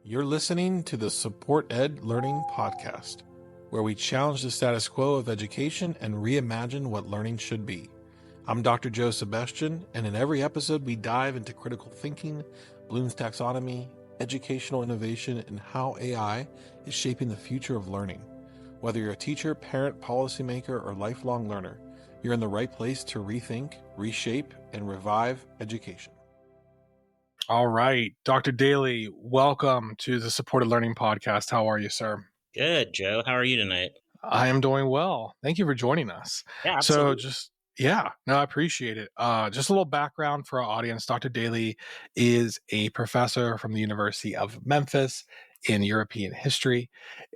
You're listening to the Support Ed Learning Podcast, where we challenge the status quo of education and reimagine what learning should be. I'm Dr. Joe Sebastian, and in every episode we dive into critical thinking, Bloom's taxonomy, educational innovation, and how AI is shaping the future of learning. Whether you're a teacher, parent, policymaker, or lifelong learner, you're in the right place to rethink, reshape, and revive education. All right, Dr. Daly, welcome to the Supported Learning Podcast. How are you, sir? Good, Joe. How are you tonight? I am doing well. Thank you for joining us. Yeah, absolutely. I appreciate it. Just a little background for our audience. Dr. Daly is a professor from the University of Memphis in European history,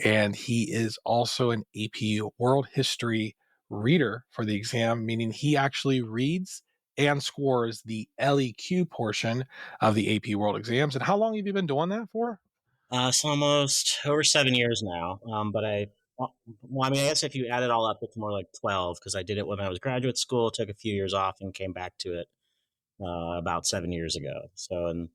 and he is also an AP World History reader for the exam, meaning he actually reads and scores the LEQ portion of the AP World exams. And how long have you been doing that for? It's almost over 7 years now. I guess if you add it all up, it's more like 12 because I did it when I was graduate school, took a few years off, and came back to it about 7 years ago. So, and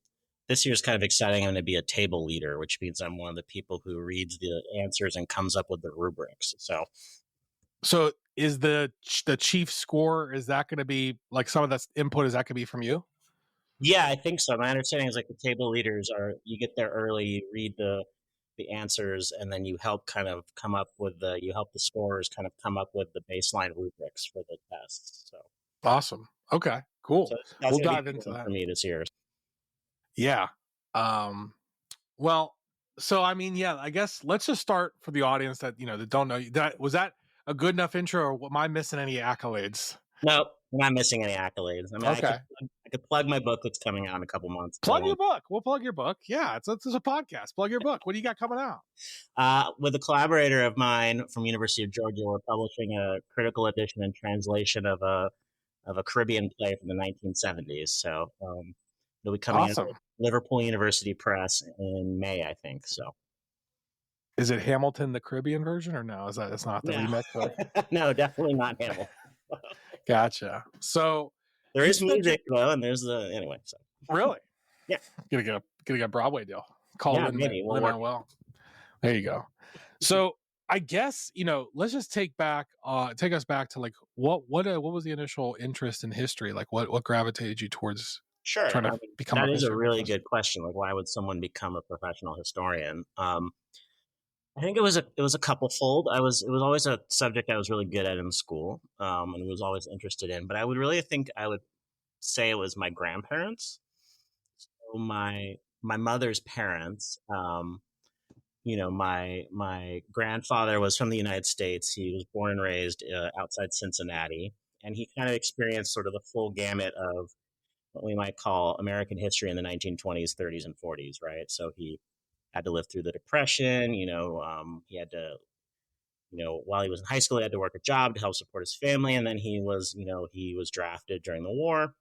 this year's kind of exciting. I'm going to be a table leader, which means I'm one of the people who reads the answers and comes up with the rubrics. So is the chief score, is that going to be like some of that input, is that going to be from you? Yeah, I think so. My understanding is like the table leaders you get there early, you read the answers, and then you help kind of come up with you help the scorers kind of come up with the baseline rubrics for the tests. So awesome. Okay, cool. So we'll dive into that for me this year. Yeah. Well, so I mean, yeah, I guess let's just start for the audience that, that don't know you. Was that a good enough intro, or am I missing any accolades? No, I'm not missing any accolades. I mean, okay. I could plug my book that's coming out in a couple months. Plug your book. We'll plug your book. Yeah, it's a podcast. Plug your book. What do you got coming out? With a collaborator of mine from University of Georgia, we're publishing a critical edition and translation of a Caribbean play from the 1970s. So it'll be coming out of Liverpool University Press in May, I think. So. Is it Hamilton, the Caribbean version, or no? It's not the remix? No, definitely not Hamilton. Gotcha. So there is music though, and there's anyway. So really, yeah, gonna get a Broadway deal. Maybe well. There you go. So I guess let's just take us back to like what was the initial interest in history? Like what gravitated you towards? Sure, trying to become that is a really good question. Like, why would someone become a professional historian? I think it was a couple-fold. It was always a subject I was really good at in school, and was always interested in. But I would say it was my grandparents. So my mother's parents. My grandfather was from the United States. He was born and raised outside Cincinnati, and he kind of experienced sort of the full gamut of what we might call American history in the 1920s, 30s, and 40s. Right, so he had to live through the Depression. He had to, while he was in high school, he had to work a job to help support his family. And then he was drafted during the war,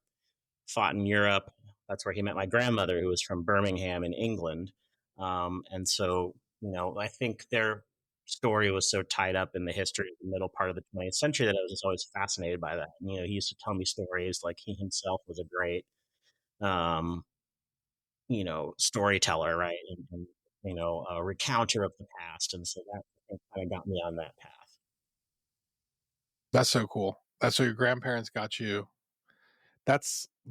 fought in Europe. That's where he met my grandmother, who was from Birmingham in England. And so, I think their story was so tied up in the history of the middle part of the 20th century that I was just always fascinated by that. And, he used to tell me stories like he himself was a great, storyteller, right? And a recounter of the past. And so that kind of got me on that path. That's so cool. That's what your grandparents got you. That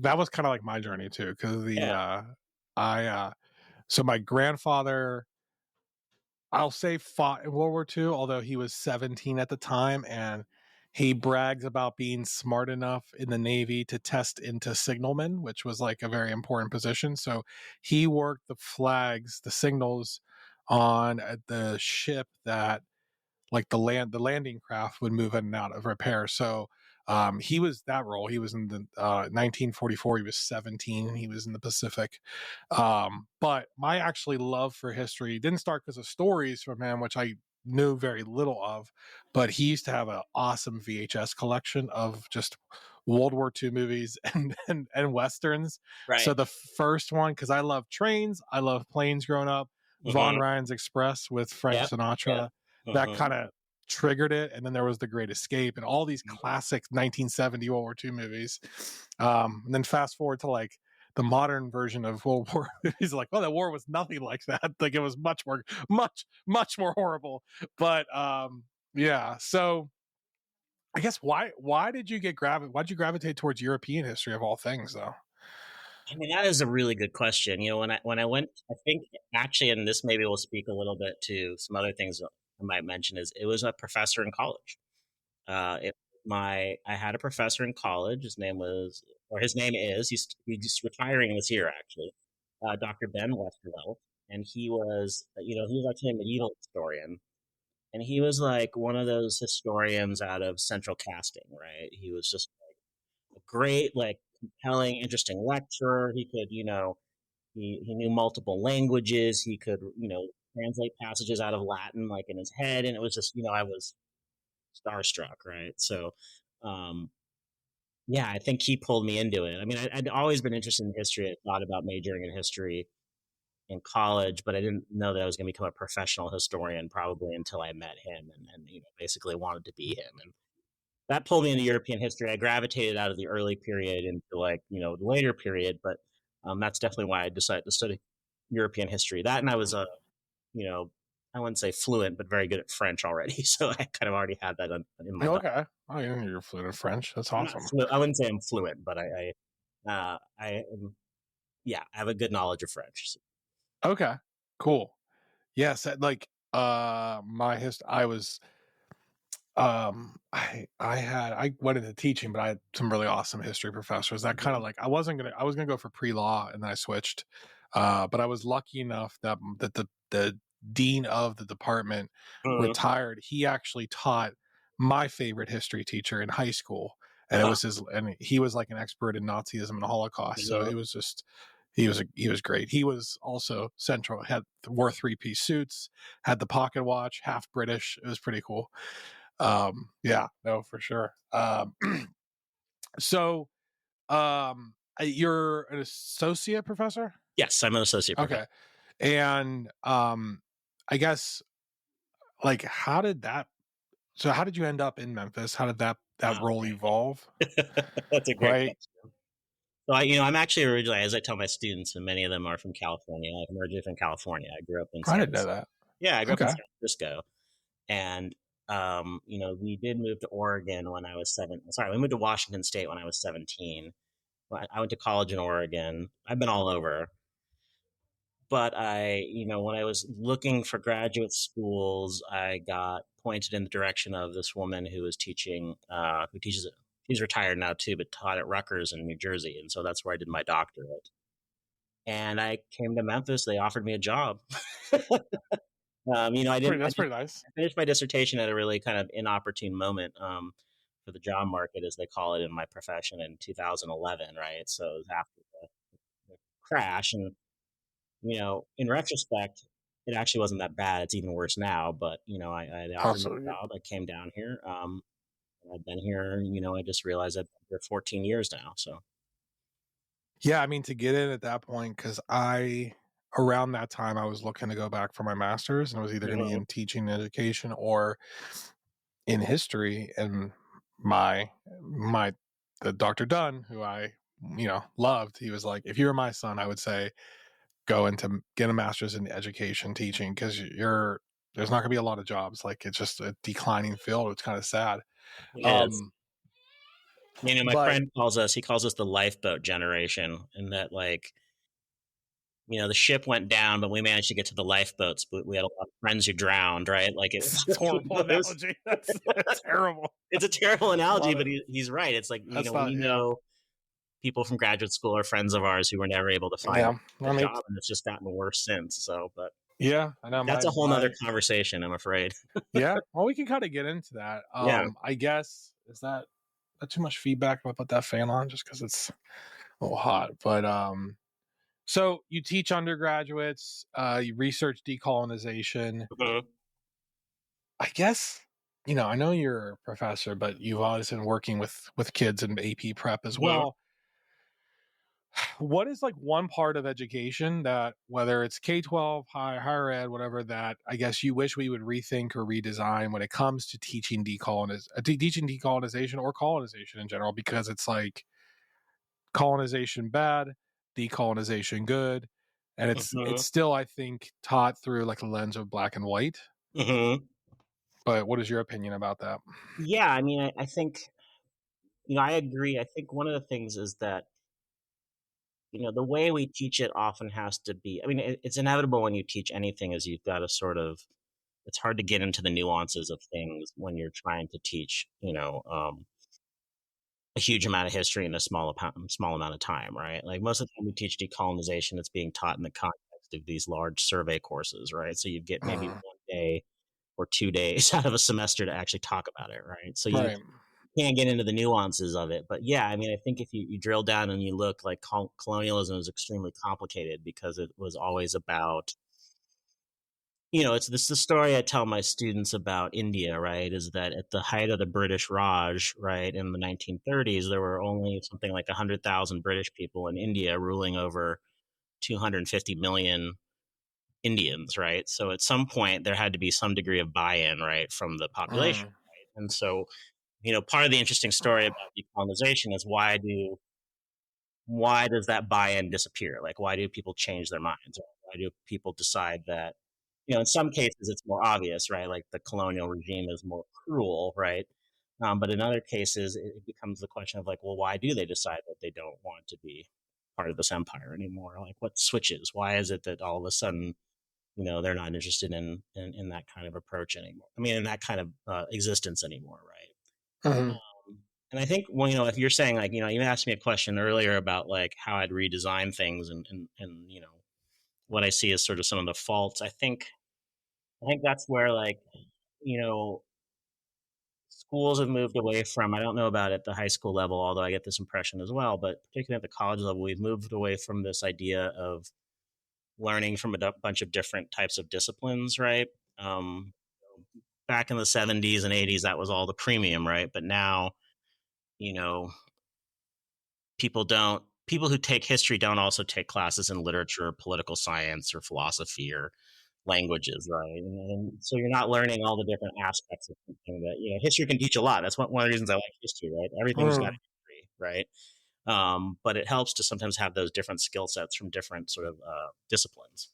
was kind of like my journey too. Cause so my grandfather, I'll say fought in World War II, although he was 17 at the time. And he brags about being smart enough in the Navy to test into signalman, which was like a very important position. So he worked the flags, the signals on the ship that like the landing craft would move in and out of repair. So he was that role. He was in the 1944. He was 17. He was in the Pacific. But my actually love for history didn't start because of stories from him, which I knew very little of, but he used to have an awesome VHS collection of just World War II movies and Westerns. Right. So the first one, because I love trains, I love planes growing up, Von Ryan's Express with Frank Sinatra, that kind of triggered it. And then there was The Great Escape and all these classic 1970 World War II movies. And then fast forward to like the modern version of World War. He's like, well, that war was nothing like that. Like it was much more horrible. But yeah. So I guess why did you why'd you gravitate towards European history of all things though? I mean, that is a really good question. When I went, I think actually, and this maybe will speak a little bit to some other things that I might mention, is it was a professor in college. It I had a professor in college. His name is, he's retiring this year actually, Dr. Ben Westervelt, and he was actually a medieval historian, and he was like one of those historians out of central casting, right? He was just a great, like, compelling, interesting lecturer. He could, he knew multiple languages. He could, translate passages out of Latin like in his head, and it was just, I was starstruck, right? So, um, yeah, I think he pulled me into it. I mean, I'd always been interested in history. I thought about majoring in history in college, but I didn't know that I was going to become a professional historian probably until I met him and basically wanted to be him. And that pulled me into European history. I gravitated out of the early period into, like, the later period, but that's definitely why I decided to study European history. That, and I was you know, I wouldn't say fluent, but very good at French already. So I kind of already had that in my blood. Okay. Oh, you're fluent in French. That's I'm not awesome. fluent. I wouldn't say I'm fluent, but yeah, I have a good knowledge of French. So. Okay. Cool. Yes, like my I was I went into teaching, but I had some really awesome history professors that kind of like I was gonna go for pre-law and then I switched. But I was lucky enough that the dean of the department Mm-hmm. retired. He actually taught my favorite history teacher in high school. And it was and he was like an expert in Nazism and the Holocaust. So it was just he was great. He was also central, wore three-piece suits, had the pocket watch, half British. It was pretty cool. Yeah, no, for sure. So you're an associate professor? Yes, I'm an associate professor. Okay. And I guess, like, how did you end up in Memphis? How did that Oh, role evolve? that's a great Right? question. So I'm actually originally, as I tell my students, and many of them are from California. Like, I'm originally from California. I grew up in I San didn't know Francisco. that. Yeah, I grew up in Okay. San Francisco, and we did move to Oregon when I was seven. Sorry, we moved to Washington State when I was 17. I went to college in Oregon. I've been all over, but when I was looking for graduate schools, I got pointed in the direction of this woman who was teaching, who teaches. She's retired now too, but taught at Rutgers in New Jersey, and so that's where I did my doctorate. And I came to Memphis. They offered me a job. I didn't. That's pretty nice. I finished my dissertation at a really kind of inopportune moment for the job market, as they call it in my profession, in 2011. Right, so it was after the crash, and in retrospect, it actually wasn't that bad. It's even worse now. But they offered me a Also, job. I came down here. I've been here. I just realized I've been here 14 years now. So. yeah, I mean, to get in at that point, because around that time, I was looking to go back for my master's, and I was either going to be Mhm. in teaching and education or in history. And my my the Dr. Dunn, who I loved, he was like, if you were my son, I would say go into get a master's in education teaching, because there's not going to be a lot of jobs. Like, it's just a declining field. It's kind of sad. It is. Um, My but friend calls us the lifeboat generation, and that, like, the ship went down, but we managed to get to the lifeboats. But we had a lot of friends who drowned, right? Like, it was it's a just, horrible analogy. That's terrible. it's a terrible analogy, Love but it. he's right. It's like, That's we not, yeah. know people from graduate school are friends of ours who were never able to find Yeah. a I mean, job, and it's just gotten worse since. So, but yeah, I know that's a whole nother conversation, I'm afraid. yeah. Well, we can kind of get into that. Yeah. I guess, is that too much feedback? If I put that fan on just because it's a little hot. But so you teach undergraduates, you research decolonization. Mhm. I guess, I know you're a professor, but you've always been working with kids in AP prep as Mhm. well. What is, like, one part of education that, whether it's K-12, higher ed, whatever, that I guess you wish we would rethink or redesign when it comes to teaching decolonization or colonization in general? Because it's like, colonization bad, decolonization good? And it's Hmm. still, I think, taught through like a lens of black and white. Hmm. But what is your opinion about that? Yeah, I mean, I think, I agree. I think one of the things is that, the way we teach it often has to be, I mean, it's inevitable when you teach anything is you've got to sort of, it's hard to get into the nuances of things when you're trying to teach, a huge amount of history in a small amount of time, right? Like most of the time we teach decolonization, it's being taught in the context of these large survey courses, right? So you get maybe Mhm. 1 day or 2 days out of a semester to actually talk about it, right? So you Right. can't get into the nuances of it. But yeah, I mean, I think if you drill down and you look, like colonialism is extremely complicated because it was always about, it's this the story I tell my students about India, right? Is that at the height of the British Raj, right, in the 1930s, there were only something like 100,000 British people in India ruling over 250 million Indians, right? So at some point, there had to be some degree of buy-in, right, from the population, Mm. right? And so, part of the interesting story about decolonization is why does that buy-in disappear? Like, why do people change their minds? Why do people decide that, in some cases it's more obvious, right? Like the colonial regime is more cruel, right? But in other cases, it becomes the question of like, well, why do they decide that they don't want to be part of this empire anymore? Like, what switches? Why is it that all of a sudden, they're not interested in that kind of approach anymore? I mean, in that kind of existence anymore, right? Mhm. And I think, well, if you're saying like, you asked me a question earlier about like how I'd redesign things and what I see as sort of some of the faults. I think that's where like, you know, schools have moved away from, I don't know about at the high school level, although I get this impression as well, but particularly at the college level, we've moved away from this idea of learning from a bunch of different types of disciplines, right? Um, Back in the 70s and 80s, that was all the premium, right? But now, you know, people who take history don't also take classes in literature, political science, or philosophy or languages, right? And so you're not learning all the different aspects of something that history can teach a lot. That's one of the reasons I like history, right? Everything's got Mhm. history, right? But it helps to sometimes have those different skill sets from different sort of disciplines.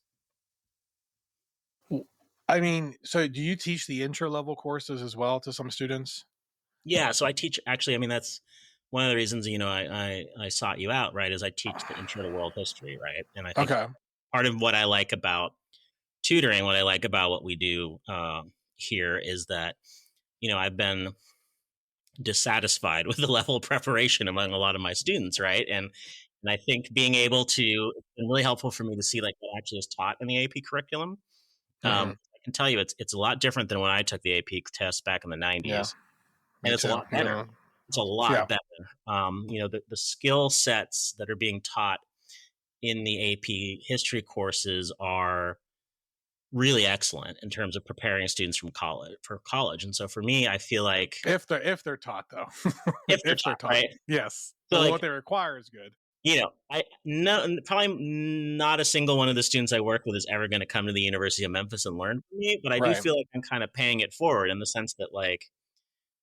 I mean, so do you teach the intro level courses as well to some students? Yeah, so I teach actually. I mean, that's one of the reasons I sought you out, right? Is I teach the intro to world history, right? And I think Okay. part of what I like about tutoring, what I like about what we do here is that I've been dissatisfied with the level of preparation among a lot of my students, right? And I think being able to, it's been really helpful for me to see like what actually is taught in the AP curriculum. Mhm. I can tell you it's a lot different than when I took the AP test back in the Yeah, 90s, and me it's a too. lot better. It's a Yeah. lot better. The skill sets that are being taught in the AP history courses are really excellent in terms of preparing students for college. And so for me, I feel like If they're taught though. if they're If they're taught, taught. right? Yes. So Well, what like, they require is good. I no probably not a single one of the students I work with is ever going to come to the University of Memphis and learn from me, but I do Right. feel like I'm kind of paying it forward in the sense that like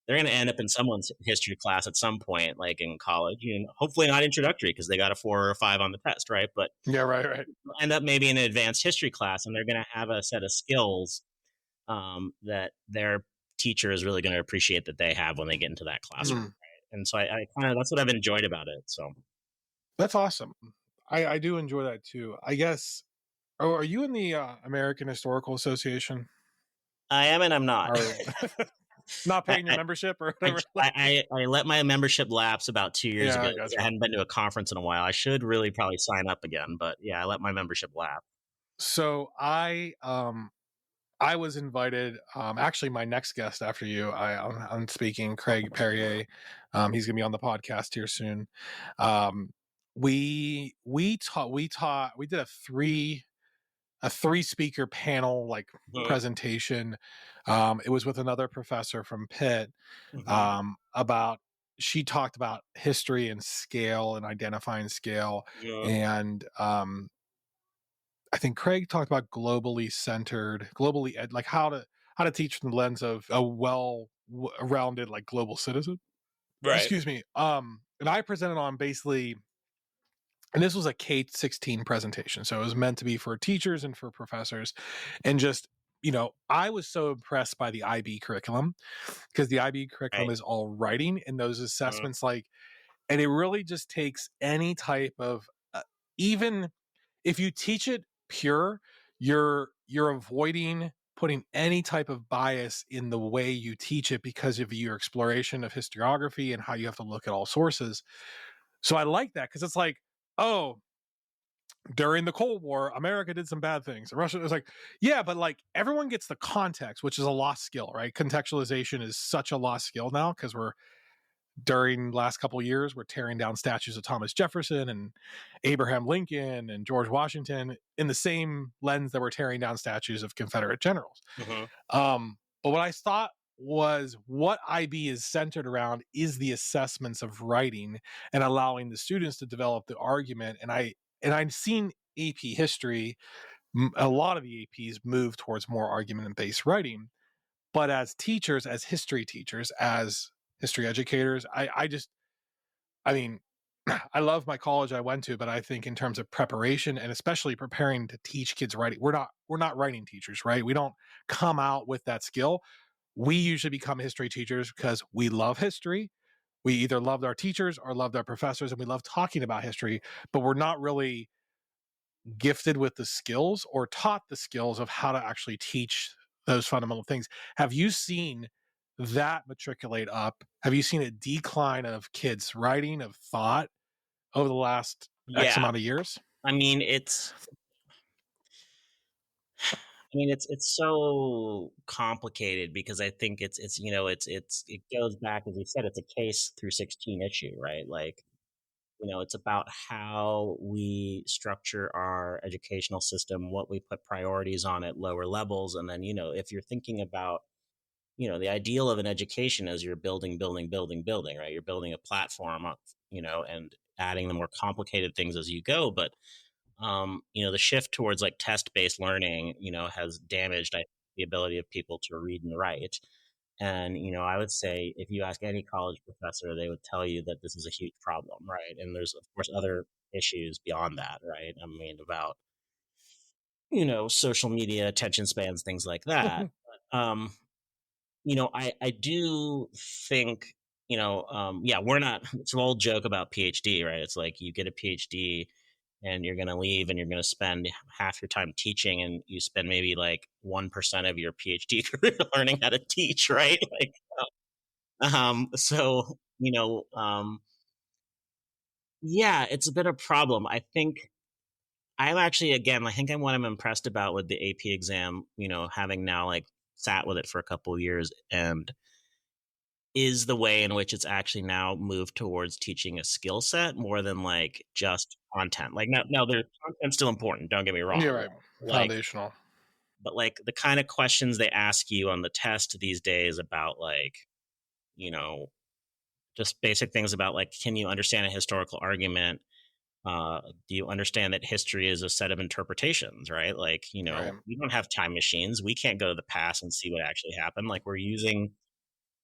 they're going to end up in someone's history class at some point, like in college, hopefully not introductory because they got a 4 or 5 on the test, right? But Yeah, right, right. end up maybe in an advanced history class, and they're going to have a set of skills that their teacher is really going to appreciate that they have when they get into that classroom. Mm. Right? And so I kind of that's what I've enjoyed about it. So That's awesome. I do enjoy that too. I guess. Oh, are you in the American Historical Association? I am and I'm not. Or not I, paying your membership or I, whatever? I let my membership lapse about 2 years Yeah, ago I because I gotcha. hadn't been to a conference in a while. I should really probably sign up again, but yeah, I let my membership lapse. So I was invited. Actually, my next guest after you, I'm speaking, Craig Perrier. He's gonna be on the podcast here soon. Um, we did a three speaker panel like Mm-hmm. presentation. It was with another professor from Pitt. Mm-hmm. About she talked about history and scale and identifying scale, Yeah. and I think Craig talked about like how to teach from the lens of a rounded like global citizen. Right. Excuse me. And I presented on basically And this was a K-16 presentation. So it was meant to be for teachers and for professors. And just, I was so impressed by the IB curriculum, because the IB curriculum Right. is all writing, and those Mhm. assessments, and it really just takes any type of, even if you teach it pure, you're avoiding putting any type of bias in the way you teach it because of your exploration of historiography and how you have to look at all sources. So I like that, because it's like, oh, during the Cold War, America did some bad things. Russia was like, yeah, but everyone gets the context, which is a lost skill, right? Contextualization is such a lost skill now, because during the last couple of years, we're tearing down statues of Thomas Jefferson and Abraham Lincoln and George Washington in the same lens that we're tearing down statues of Confederate generals. Mm-hmm. But what I thought was, what IB is centered around is the assessments of writing and allowing the students to develop the argument. And I've seen AP history, a lot of the APs move towards more argument-based writing. But as teachers, as history teachers, as history educators, I mean, I love my college I went to, but I think in terms of preparation, and especially preparing to teach kids writing, we're not writing teachers, right? We don't come out with that skill. We usually become history teachers because we love history. We either loved our teachers or loved our professors, and we love talking about history, but we're not really gifted with the skills or taught the skills of how to actually teach those fundamental things. Have you seen that matriculate up? Have you seen a decline of kids writing, of thought, over the last X Yeah. amount of years? I mean, it's so complicated, because I think it goes back, as you said, it's a case through 16 issue, right? It's about how we structure our educational system, what we put priorities on at lower levels. And then, if you're thinking about, the ideal of an education is you're building, building, building, building, right? You're building a platform up, and adding the more complicated things as you go. But the shift towards like test-based learning, has damaged the ability of people to read and write. And, I would say if you ask any college professor, they would tell you that this is a huge problem, right? And there's, of course, other issues beyond that, right? I mean, about, social media, attention spans, things like that. But, I do think, yeah, we're not, it's an old joke about PhD, right? It's like you get a PhD and you're going to leave and you're going to spend half your time teaching, and you spend maybe like 1% of your PhD career learning how to teach, right? So, yeah, it's a bit of a problem. I think I'm actually, again, I think what I'm impressed about with the AP exam, having now like sat with it for a couple of years, and is the way in which it's actually now moved towards teaching a skill set more than like just content. Like now there's content still important. Don't get me wrong. You're right. Like, Foundational. but like the kind of questions they ask you on the test these days about like, you know, just basic things about like, can you understand a historical argument? Do you understand that history is a set of interpretations, right? Like, Right. we don't have time machines. We can't go to the past and see what actually happened. Like, we're using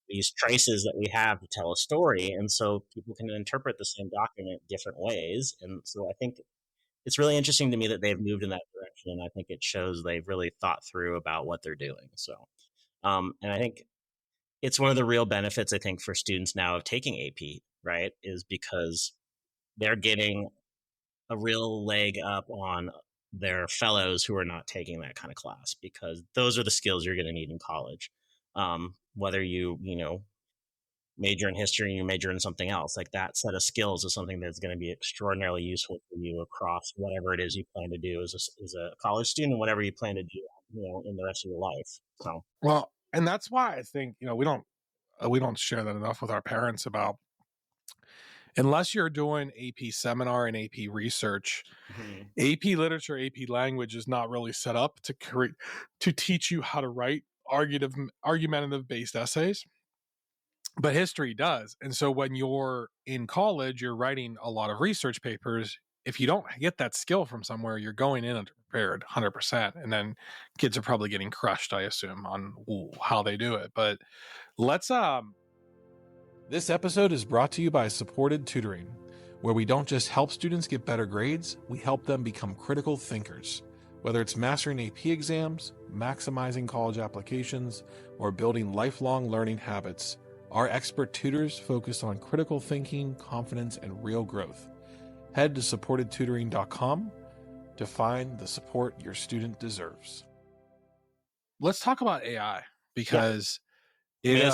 these traces that we have to tell a story. And so people can interpret the same document different ways. And so I think it's really interesting to me that they've moved in that direction. And I think it shows they've really thought through about what they're doing. So, and I think it's one of the real benefits, I think, for students now of taking AP, right? Is because they're getting a real leg up on their fellows who are not taking that kind of class, because those are the skills you're going to need in college. Whether you major in history and you major in something else, like that set of skills is something that's going to be extraordinarily useful for you across whatever it is you plan to do as a college student, whatever you plan to do, in the rest of your life. So, Well, and that's why I think, we don't share that enough with our parents about, unless you're doing AP seminar and AP research, mhm. AP literature, AP language is not really set up to teach you how to write argumentative based essays, but history does. And so when you're in college, you're writing a lot of research papers. If you don't get that skill from somewhere, you're going in underprepared 100%. And then kids are probably getting crushed, I assume, on how they do it. But let's This episode is brought to you by Supported Tutoring. where we don't just help students get better grades, we help them become critical thinkers. Whether it's mastering AP exams, maximizing college applications, or building lifelong learning habits, our expert tutors focus on critical thinking, confidence, and real growth. Head to supportedtutoring.com to find the support your student deserves. Let's talk about AI Yeah. because I mean, it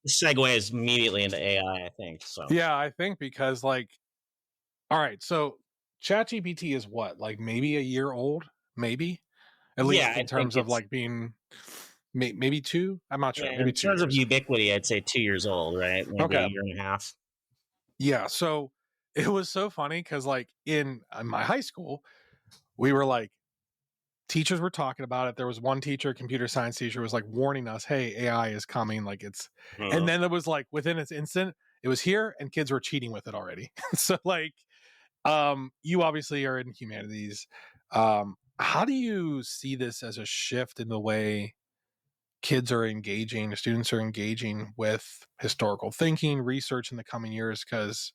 this segues immediately into AI, I think. So yeah, I think because like, all right, so ChatGPT is what, like maybe a year old, maybe, at yeah, least I in think terms of it's like being maybe 2. I'm not sure, maybe in 2 terms of years. ubiquity, I'd say 2 years old, right? Maybe a Okay, year and a half. yeah. So it was so funny because like in my high school, we were like teachers were talking about it. There was one teacher, computer science teacher, was like warning us, "Hey, AI is coming." Like it's, and then it was like within its instant, it was here, and kids were cheating with it already. So like, you obviously are in humanities. How do you see this as a shift in the way kids are engaging, students are engaging with historical thinking, research in the coming years? Because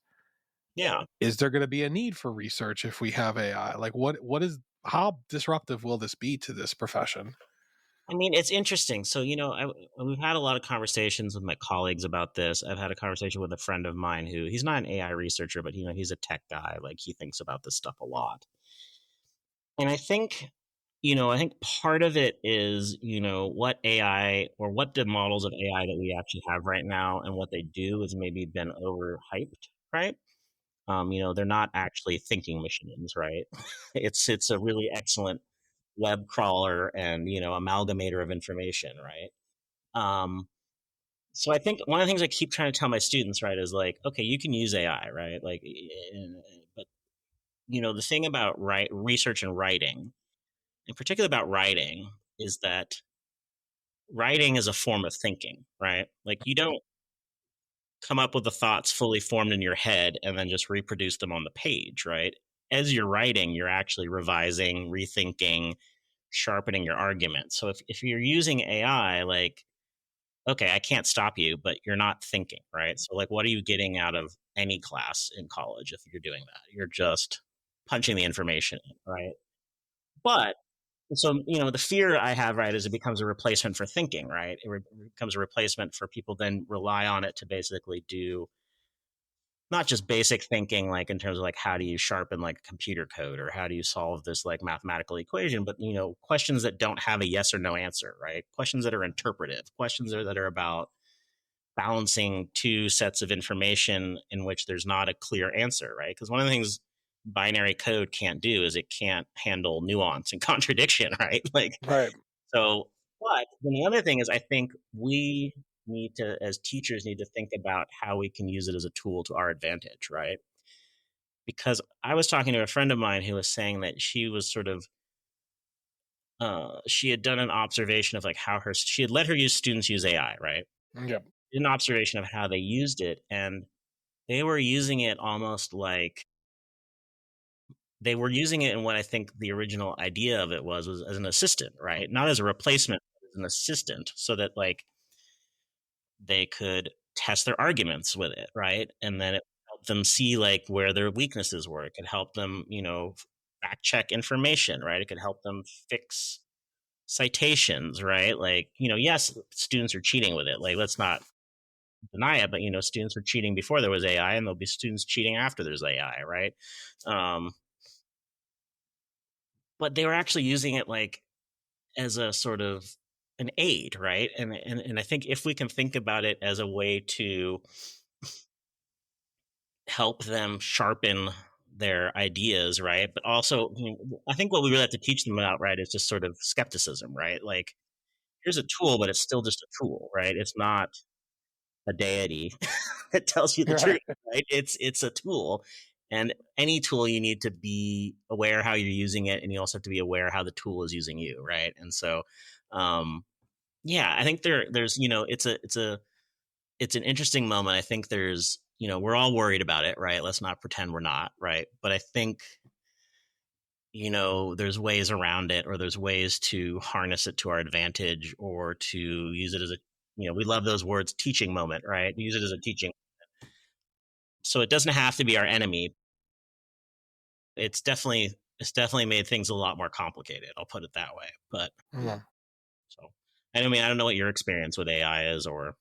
Yeah. is there going to be a need for research if we have AI? Like, what is how disruptive will this be to this profession? I mean, it's interesting. So, we've had a lot of conversations with my colleagues about this. I've had a conversation with a friend of mine who he's not an AI researcher, but he's a tech guy. Like he thinks about this stuff a lot. And I think part of it is, what AI or what the models of AI that we actually have right now and what they do is maybe been overhyped, right? They're not actually thinking machines, right? It's a really excellent web crawler and amalgamator of information, right? So I think one of the things I keep trying to tell my students, right, is like, okay, you can use AI, right? Like, but the thing about research and writing, in particular about writing, is that writing is a form of thinking, right? Like you don't come up with the thoughts fully formed in your head and then just reproduce them on the page, right? As you're writing, you're actually revising, rethinking, sharpening your argument. So if you're using AI, like, okay, I can't stop you, but you're not thinking, right? So, like, what are you getting out of any class in college if you're doing that? You're just punching the information in, right? But so, the fear I have, right, is it becomes a replacement for thinking, right? It becomes a replacement for people then rely on it to basically do not just basic thinking, like in terms of like how do you sharpen like computer code or how do you solve this like mathematical equation, but questions that don't have a yes or no answer, right? Questions that are interpretive, questions that are about balancing two sets of information in which there's not a clear answer, right? Because one of the things binary code can't do is it can't handle nuance and contradiction, right? Like, Right. so, but then the other thing is, I think we need to, as teachers, need to think about how we can use it as a tool to our advantage, right? Because I was talking to a friend of mine who was saying that she was sort of, she had done an observation of like how she had let her students use AI, right? Yep. Did an observation of how they used it, and they were using it almost like they were using it in what I think the original idea of it was as an assistant, right? Not as a replacement, but as an assistant, so that like they could test their arguments with it, right? And then it helped them see like where their weaknesses were. It could help them, fact check information, right? It could help them fix citations, right? Like, yes, students are cheating with it. Like, let's not deny it, but students were cheating before there was AI, and there'll be students cheating after there's AI, right? Um, but they were actually using it like as a sort of an aid, right? And I think if we can think about it as a way to help them sharpen their ideas, right? But also, I think what we really have to teach them about, right, is just sort of skepticism, right? Like, here's a tool, but it's still just a tool, right? It's not a deity that tells you the truth, Right. right? It's a tool, and any tool you need to be aware how you're using it, and you also have to be aware how the tool is using you, right? And so, yeah, I think there's it's an interesting moment. I think there's we're all worried about it, right? Let's not pretend we're not, right? But I think there's ways around it, or there's ways to harness it to our advantage, or to use it as a we love those words, teaching moment, right? Use it as a teaching, so it doesn't have to be our enemy. it's definitely made things a lot more complicated. I'll put it that way. But Mm. so, and I mean, I don't know what your experience with AI is, or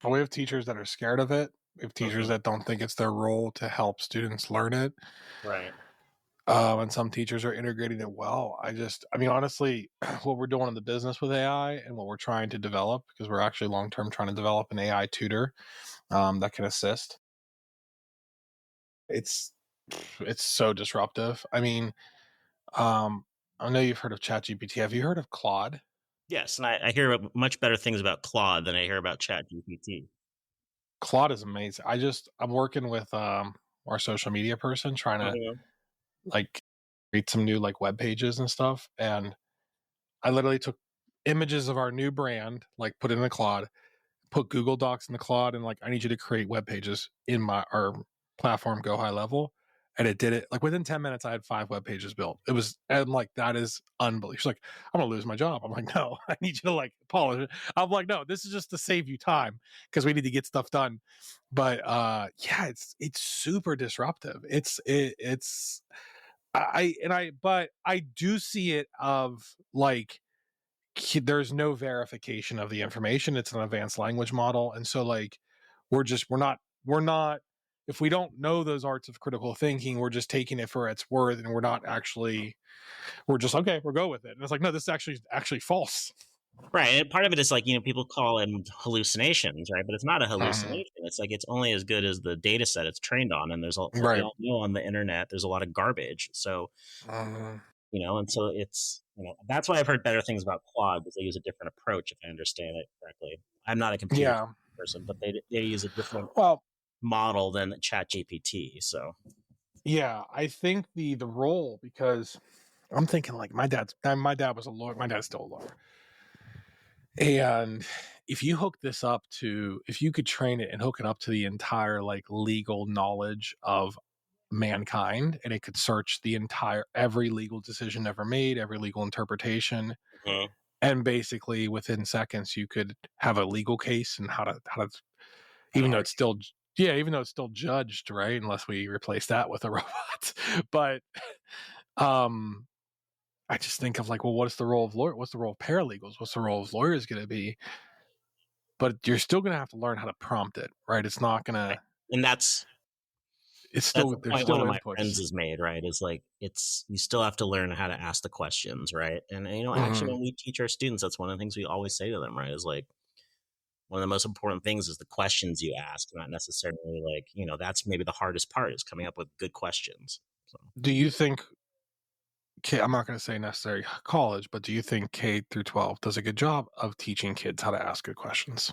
We have teachers that are scared of it. We have teachers Mhm. that don't think it's their role to help students learn it. Right. And some teachers are integrating it well. I mean, honestly, what we're doing in the business with AI and what we're trying to develop, because we're actually long term trying to develop an AI tutor that can assist. It's it's so disruptive. I mean, um, I know you've heard of ChatGPT. Have you heard of Claude? Yes, and I hear much better things about Claude than I hear about ChatGPT. Claude is amazing. I'm working with our social media person trying to Mhm. like create some new like web pages and stuff. And I literally took images of our new brand, like put it in a Claude, put Google Docs in the Claude, and like I need you to create web pages in my our platform Go High Level. And it did it like within 10 minutes. I had 5 web pages built. It was, and I'm like, that is unbelievable. She's like, I'm gonna lose my job. I'm like, no, I need you to like polish it. I'm like, no, this is just to save you time because we need to get stuff done. But yeah, it's super disruptive. It's but I do see it of like there's no verification of the information. It's an advanced language model, and so like we're not if we don't know those arts of critical thinking, we're just taking it for its worth, and we're just okay, we'll go with it. And it's like, no, this is actually false. Right, and part of it is like, people call them hallucinations, right? But it's not a Mhm. hallucination. It's like it's only as good as the data set it's trained on, and we Right. all know on the internet there's a lot of garbage. So Mhm. and so it's that's why I've heard better things about Claude because they use a different approach, if I understand it correctly. I'm not a computer Yeah. person, but they use a different Well, model than ChatGPT. So yeah, I think the role, because I'm thinking like my dad was a lawyer. My dad's still a lawyer. And if you could train it and hook it up to the entire like legal knowledge of mankind, and it could search the entire every legal decision ever made, every legal interpretation, Mhm. and basically within seconds you could have a legal case and how to How to even though it's argue. still yeah, even though it's still judged, right? Unless we replace that with a robot. But um I just think of like, well, what's the role of lawyer? What's the role of paralegals? What's the role of lawyers going to be? But you're still going to have to learn how to prompt it, right? It's not going Right. to. And It's that's still a there's point one still of my friends inputs. has made, right? Is like it's you still have to learn how to ask the questions, right? And actually Hmm. when we teach our students, that's one of the things we always say to them, right? Is like one of the most important things is the questions you ask, not necessarily like, that's maybe the hardest part is coming up with good questions. So Do you think? I'm not going to say necessary college, but do you think K through 12 does a good job of teaching kids how to ask good questions?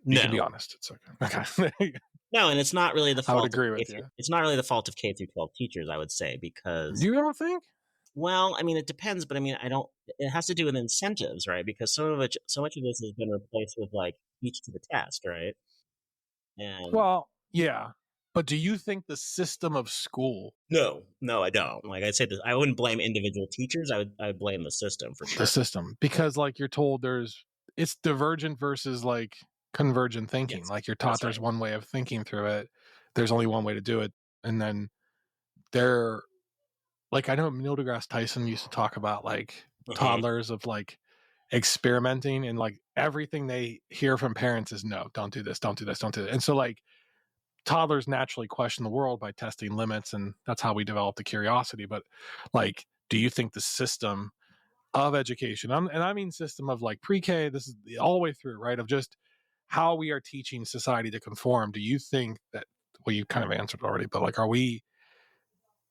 You can be no. honest. It's okay. Okay. No, and it's not really the I would fault of agree with you. it's not really the fault of K through 12 teachers, I would say, because You don't think? well, I mean, it depends, but I mean, I don't. It has to do with incentives, right? Because so much of this has been replaced with like teach to the test, right? And Well, yeah. But do you think the system of school, no, no, I don't. Like I say, this, I wouldn't blame individual teachers. I would blame the system for the sure. system, because like you're told it's divergent versus like convergent thinking. Yes, Like you're taught that's there's right. one way of thinking through it. There's only one way to do it. And then they're like, I know Neil deGrasse Tyson used to talk about like Hmm. toddlers of like experimenting, and like everything they hear from parents is no, don't do this, don't do this, don't do it. And so like toddlers naturally question the world by testing limits, and that's how we develop the curiosity. But like, do you think the system of education, and I mean system of like pre-K, this is all the way through, right? Of just how we are teaching society to conform. Do you think that, well, you kind of answered already, but like,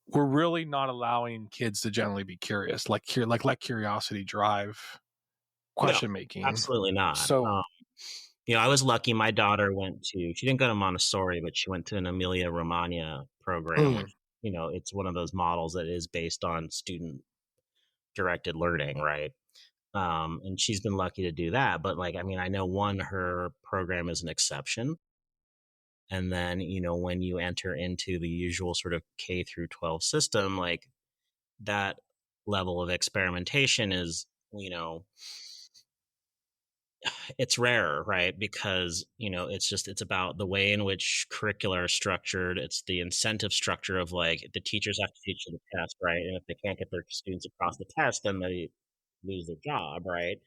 we're really not allowing kids to generally be curious, like let curiosity drive No, question making. absolutely not. So, I was lucky. My daughter she didn't go to Montessori, but she went to an Emilia Romagna program, mm, which it's one of those models that is based on student directed learning, right? And she's been lucky to do that. But like, I mean, I know her program is an exception. And then, when you enter into the usual sort of K through 12 system, like that level of experimentation is, it's rare, right? Because, it's about the way in which curricula are structured. It's the incentive structure of like the teachers have to teach the test, right? And if they can't get their students across the test, then they lose their job, right?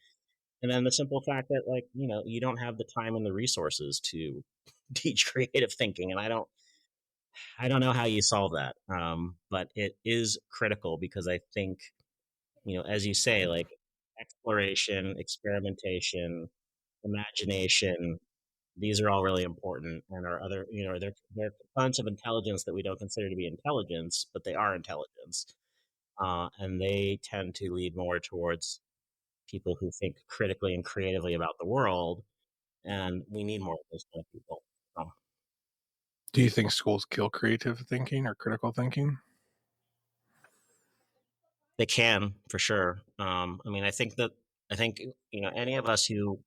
And then the simple fact that, like, you don't have the time and the resources to teach creative thinking. And I don't know how you solve that. But it is critical because I think, as you say, like exploration, experimentation, imagination, these are all really important and are other, they're components of intelligence that we don't consider to be intelligence, but they are intelligence. And they tend to lead more towards people who think critically and creatively about the world. And we need more of those kind of people. Um, Do you think schools kill creative thinking or critical thinking? they can, for sure. I think, any of us who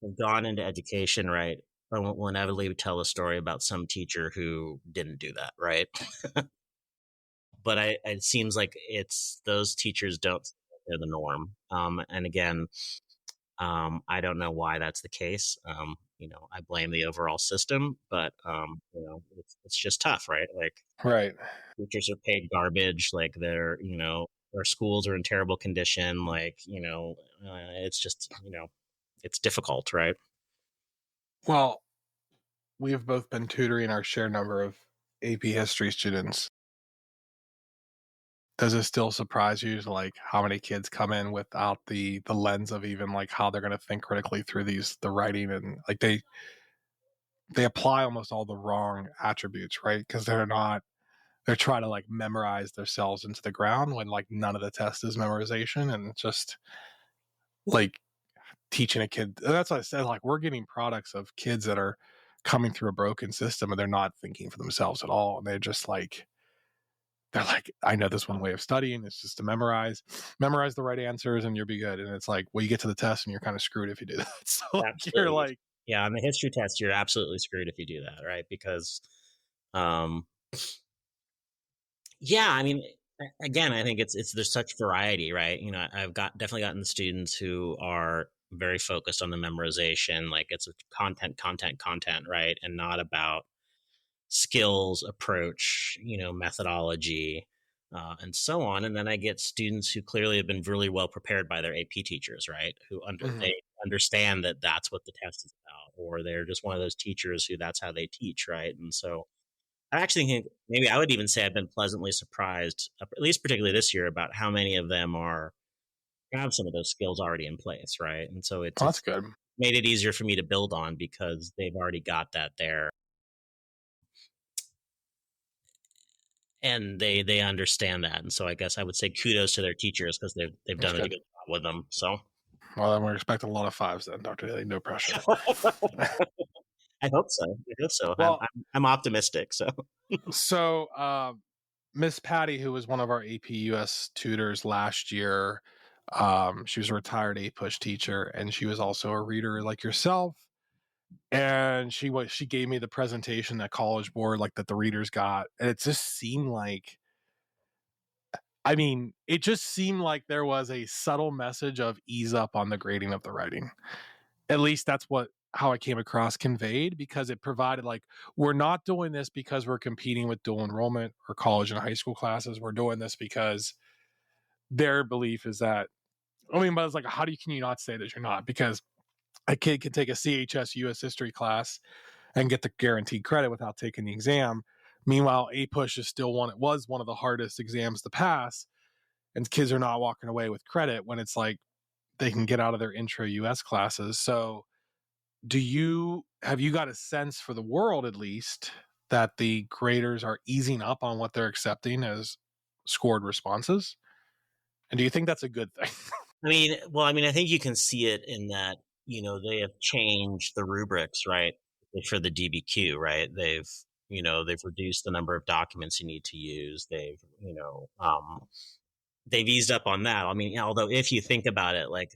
have gone into education, right, will inevitably tell a story about some teacher who didn't do that, right? But it seems like it's those teachers don't, they're the norm. And again, I don't know why that's the case. I blame the overall system, but it's just tough, right? Like Right. teachers are paid garbage, like their schools are in terrible condition, like it's just it's difficult, right? Well, we have both been tutoring our share number of AP history students. Does it still surprise you, like how many kids come in without the lens of even like how they're going to think critically through the writing, and like they apply almost all the wrong attributes, right? Because they're trying to like memorize themselves into the ground when like none of the test is memorization, and just like teaching a kid. That's what I said. Like we're getting products of kids that are coming through a broken system and they're not thinking for themselves at all, and they're like, I know this one way of studying. It's just to memorize the right answers, and you'll be good. And it's like, well, you get to the test and you're kind of screwed if you do that. So like, you're Absolutely. like, Yeah, on the history test, you're absolutely screwed if you do that, right? Because um, yeah, I mean, again, I think it's there's such variety, right? I've definitely gotten students who are very focused on the memorization, like it's content, content, content, right, and not about skills, approach, methodology, and so on. And then I get students who clearly have been really well prepared by their AP teachers, right? mhm, They understand that that's what the test is about, or they're just one of those teachers who that's how they teach, right? And so I actually think maybe I would even say I've been pleasantly surprised, at least particularly this year, about how many of them are have some of those skills already in place, right? And so well, that's it's good. made it easier for me to build on because they've already got that there, and they understand that. And so I guess I would say kudos to their teachers because they've That's done a good. good job with them. So Well, then we're expecting a lot of fives then, Dr. Daly. No pressure. I hope so. I hope so. Well, I'm optimistic. So so Miss Patty, who was one of our AP US tutors last year, she was a retired A push teacher, and she was also a reader like yourself. And she gave me the presentation that College Board, like that the readers got, and it just seemed like, I mean, it just seemed like there was a subtle message of ease up on the grading of the writing. At least that's what how it came across conveyed, because it provided like, we're not doing this because we're competing with dual enrollment or college and high school classes. We're doing this because their belief is that, I mean, but it's like, how do you can you not say that you're not? Because a kid can take a CHS US history class and get the guaranteed credit without taking the exam. Meanwhile, A push is still one. It was one of the hardest exams to pass, and kids are not walking away with credit when it's like they can get out of their intro US classes. So, do you have you got a sense for the world at least that the graders are easing up on what they're accepting as scored responses? And do you think that's a good thing? I think you can see it in that they have changed the rubrics, right, for the DBQ, right? They've reduced the number of documents you need to use. They've eased up on that. I mean, although if you think about it, like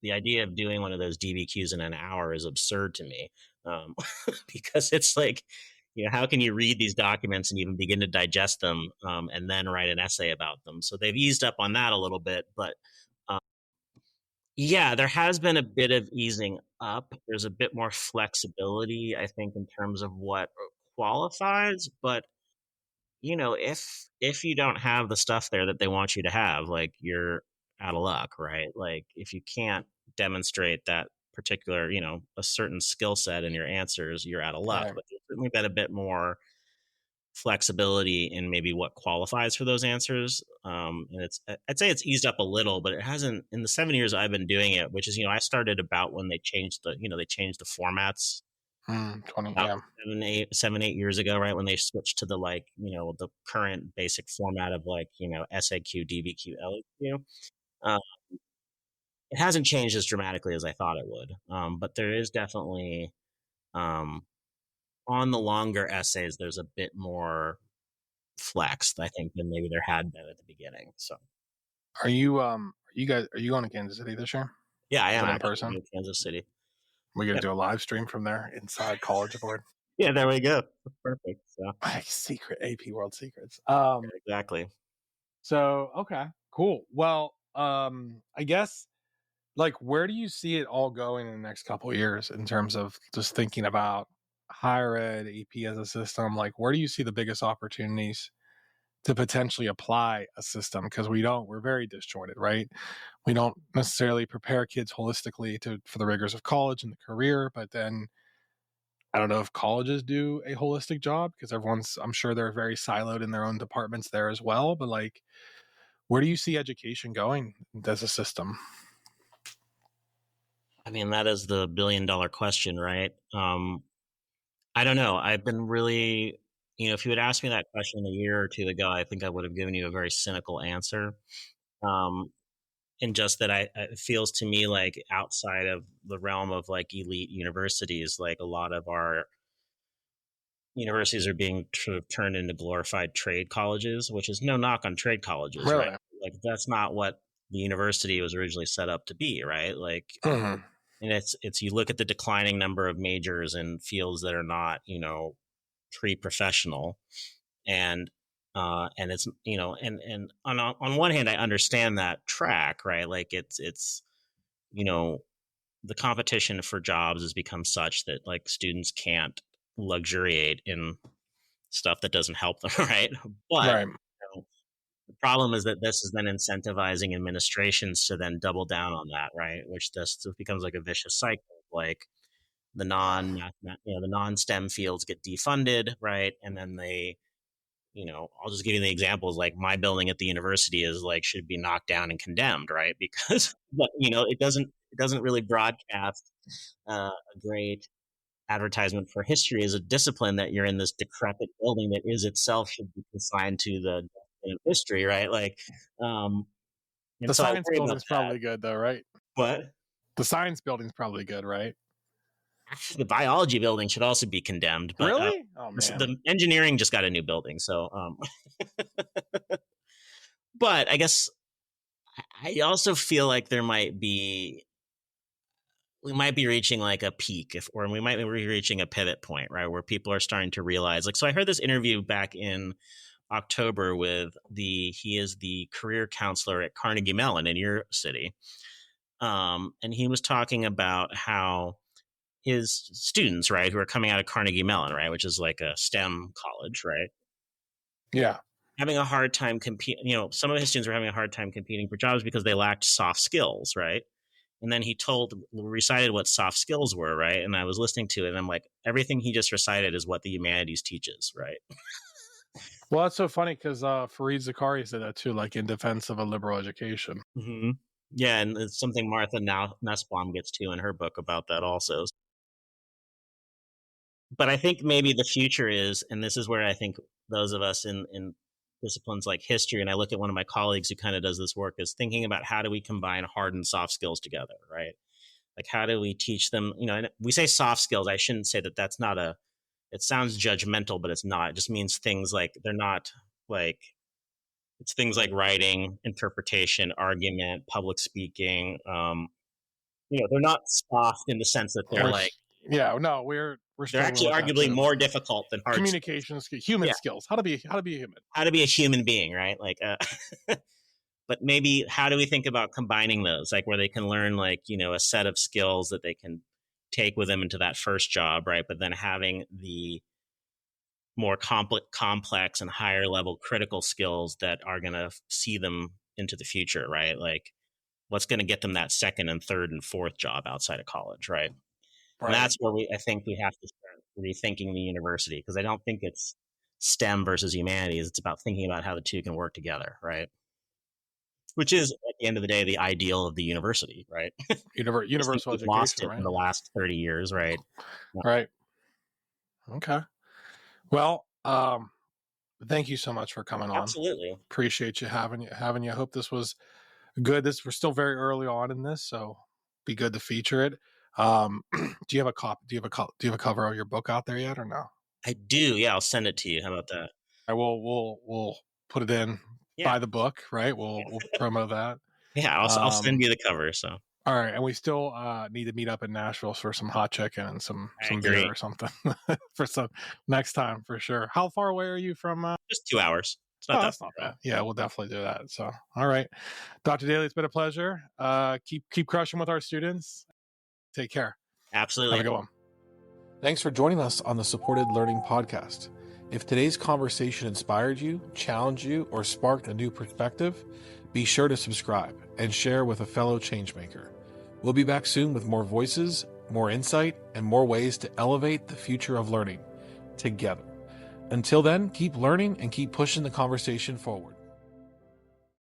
the idea of doing one of those DBQs in an hour is absurd to me, um, because it's like, how can you read these documents and even begin to digest them, and then write an essay about them? So they've eased up on that a little bit, but Yeah, there has been a bit of easing up. There's a bit more flexibility, I think, in terms of what qualifies, but if you don't have the stuff there that they want you to have, like, you're out of luck, right? Like, if you can't demonstrate that particular, a certain skill set in your answers, you're out of luck. Right. But there's certainly been a bit more flexibility in maybe what qualifies for those answers. And I'd say it's eased up a little, but it hasn't in the 7 years I've been doing it, which is, I started about when they changed the formats 20, about yeah. 7, 8 years ago, right? When they switched to the the current basic format of SAQ, DBQ, LEQ. Uh, it hasn't changed as dramatically as I thought it would. But there is definitely um, on the longer essays, there's a bit more flex, I think, than maybe there had been at the beginning. So are you going to Kansas City this year? yeah, I Is am it in actually person? in Kansas City. We're gonna Yep. do a live stream from there inside College Board. Yeah, there we go. Perfect. So Secret AP World Secrets. exactly. So okay, cool. Well, I guess like where do you see it all going in the next couple of years in terms of just thinking about higher ed, AP as a system? Like where do you see the biggest opportunities to potentially apply a system? Because we're very disjointed, right? We don't necessarily prepare kids holistically for the rigors of college and the career, but then I don't know if colleges do a holistic job because I'm sure they're very siloed in their own departments there as well. But like, where do you see education going as a system? I mean, that is the $1 billion question, right? I don't know. I've been really, if you had asked me that question a year or two ago, I think I would have given you a very cynical answer. Um, and just that it feels to me like outside of the realm of like elite universities, like a lot of our universities are being sort of turned into glorified trade colleges, which is no knock on trade colleges, right? Really? Like that's not what the university was originally set up to be, right? Like, Mhm. and it's you look at the declining number of majors in fields that are not, pre-professional, and it's and on one hand, I understand that track, right? Like it's you know the competition for jobs has become such that like students can't luxuriate in stuff that doesn't help them, right? But Right. the problem is that this is then incentivizing administrations to then double down on that, right? Which just becomes like a vicious cycle. Like the non STEM fields get defunded, right? And then I'll just give you the examples. Like my building at the university is like should be knocked down and condemned, right? Because but it doesn't really broadcast a great advertisement for history as a discipline that you're in this decrepit building that is itself should be consigned to the dustbin of history, right? Like, and The so I science worry about building's that. probably good though, right? But The science building's probably good, right? the biology building should also be condemned. But Really? Oh man. the engineering just got a new building, so but I guess I also feel like we might be reaching like a peak or we might be reaching a pivot point, right? Where people are starting to realize like, so I heard this interview back in October with he is the career counselor at Carnegie Mellon in your city. And he was talking about how his students, right, who are coming out of Carnegie Mellon, right, which is like a STEM college, right, Yeah. having a hard time competing. Some of his students were having a hard time competing for jobs because they lacked soft skills, right? And then he recited what soft skills were, right? And I was listening to it and I'm like, everything he just recited is what the humanities teaches, right? Well, that's so funny because Fareed Zakari said that too, like in defense of a liberal education. Mm-hmm. Yeah, and it's something Martha Nussbaum gets to in her book about that also. But I think maybe the future is, and this is where I think those of us in disciplines like history, and I look at one of my colleagues who kind of does this work, is thinking about how do we combine hard and soft skills together, right? Like how do we teach them, and we say soft skills. I shouldn't say that that's not it sounds judgmental, but it's not. It just means things like they're not like, it's things like writing, interpretation, argument, public speaking. They're not soft in the sense that they're like, Yeah, no, we're they're struggling actually with that arguably too. more difficult than hard skills. Communication skills, human Yeah. skills, how to be a human. How to be a human being, right? Like, But maybe how do we think about combining those, like where they can learn like, a set of skills that they can take with them into that first job, right? But then having the more complex and higher level critical skills that are going to see them into the future, right? Like what's going to get them that second and third and fourth job outside of college, right? And Right. that's where I think we have to start rethinking the university, because I don't think it's STEM versus humanities. It's about thinking about how the two can work together, right? Which is at the end of the day, the ideal of the university, right? Just think Universal we've lost education, it in right? the last 30 years, right? Right. Okay. Well, thank you so much for coming on. Absolutely. Appreciate you having you. I hope this was good. We're still very early on in this, so be good to feature it. Do you have a copy? Do you have a cover of your book out there yet, or no? I do. Yeah, I'll send it to you. How about that? I will. We'll put it in. Yeah. Buy the book, right? We'll promo that. Yeah, I'll send you the cover. So All right, and we still need to meet up in Nashville for some hot chicken and some I beer agree. or something for some next time for sure. How far away are you from? Just 2 hours. It's not Oh, that that's far not at all. bad. Yeah, we'll definitely do that. So, all right, Dr. Daly, it's been a pleasure. Keep crushing with our students. Take care. Have Absolutely. a good one. Thanks for joining us on the Supported Learning Podcast. If today's conversation inspired you, challenged you, or sparked a new perspective, be sure to subscribe and share with a fellow changemaker. We'll be back soon with more voices, more insight, and more ways to elevate the future of learning together. Until then, keep learning and keep pushing the conversation forward.